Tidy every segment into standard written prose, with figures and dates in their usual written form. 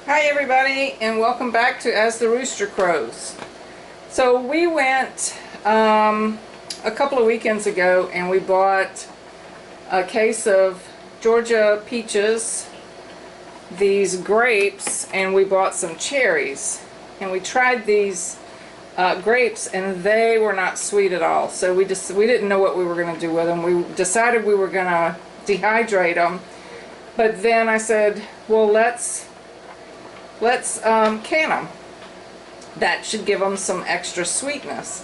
Hi everybody, and welcome back to As the Rooster Crows. So we went a couple of weekends ago and we bought a case of Georgia peaches, these grapes, and we bought some cherries. And we tried these grapes and they were not sweet at all. So we didn't know what we were going to do with them. We decided we were going to dehydrate them. But then I said, well, let's can them. That should give them some extra sweetness.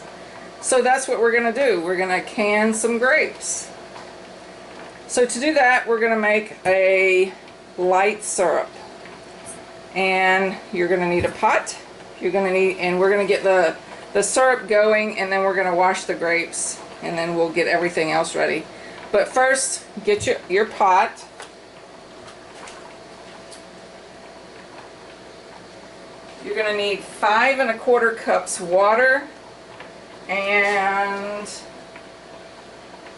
So that's what we're going to do. We're going to can some grapes. So to do that, we're going to make a light syrup. And you're going to need a pot. And we're going to get the syrup going, and then we're going to wash the grapes, and then we'll get everything else ready. But first, get your pot. You're going to need 5 1/4 cups water and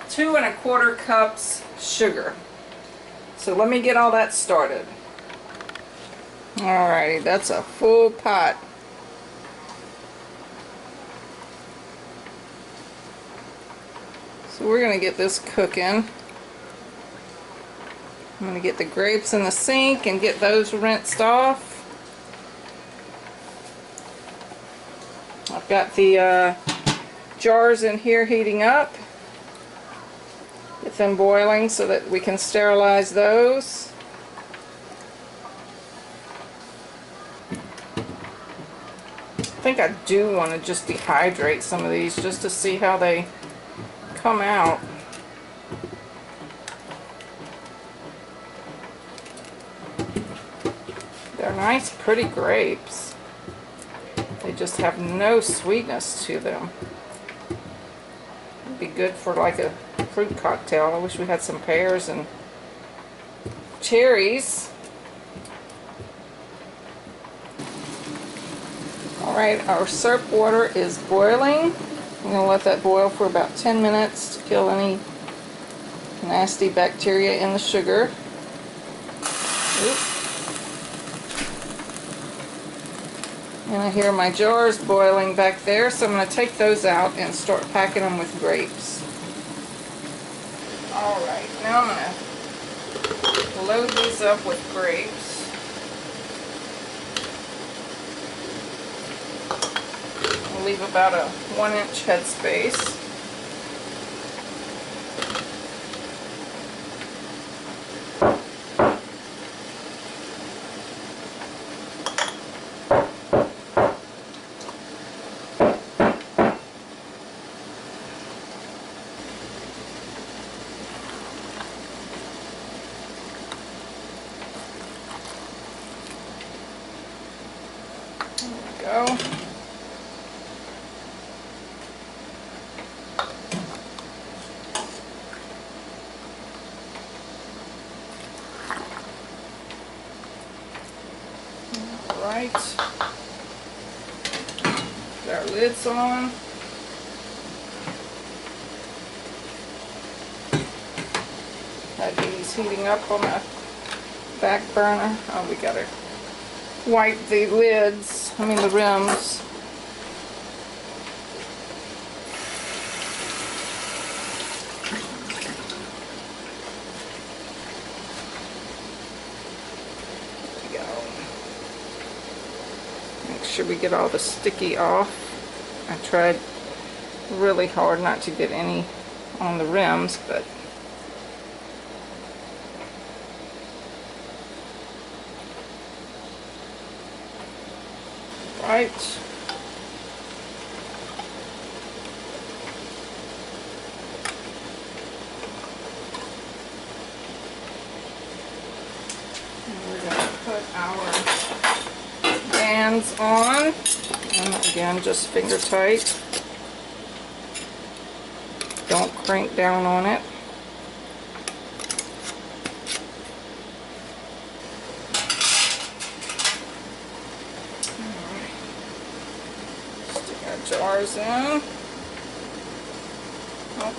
2 1/4 cups sugar. So let me get all that started. Alrighty, that's a full pot. So we're going to get this cooking. I'm going to get the grapes in the sink and get those rinsed off. I've got the jars in here heating up. Get them boiling so that we can sterilize those. I think I do want to just dehydrate some of these just to see how they come out. They're nice, pretty grapes. They just have no sweetness to them. It'd be good for like a fruit cocktail. I wish we had some pears and cherries. Alright, our syrup water is boiling. I'm going to let that boil for about 10 minutes to kill any nasty bacteria in the sugar. Oops. And I hear my jars boiling back there, so I'm going to take those out and start packing them with grapes. Alright, now I'm going to load these up with grapes. I'll leave about a 1-inch headspace. Go. Alright. Put our lids on. Got these heating up on the back burner. Oh, we gotta wipe the lids, the rims. There we go. Make sure we get all the sticky off. I tried really hard not to get any on the rims, but right. And we're going to put our bands on, and again, just finger tight. Don't crank down on it. Jars in. Oh.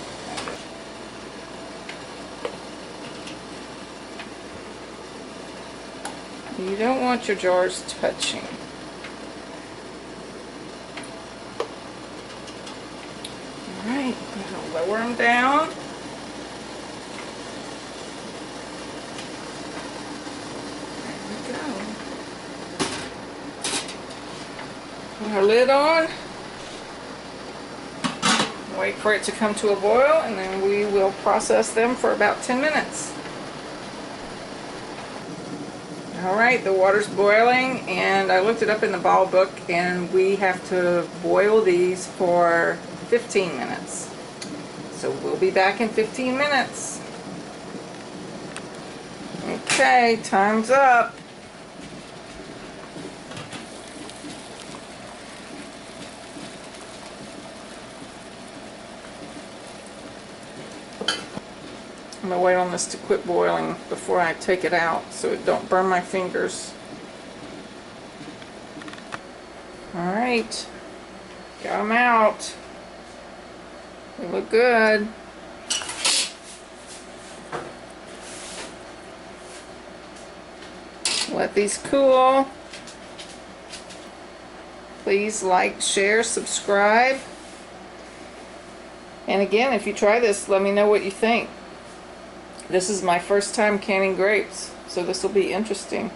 You don't want your jars touching. Alright, I'm going to lower them down. There we go. Put our lid on. Wait for it to come to a boil, and then we will process them for about 10 minutes. Alright, the water's boiling, and I looked it up in the bottle book, and we have to boil these for 15 minutes. So we'll be back in 15 minutes. Okay, time's up. I'm going to wait on this to quit boiling before I take it out so it don't burn my fingers. Alright, got them out. They look good. Let these cool. Please like, share, subscribe. And again, if you try this, let me know what you think. This is my first time canning grapes, so this will be interesting.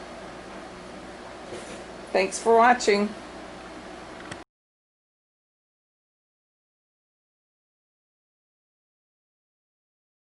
Thanks for watching.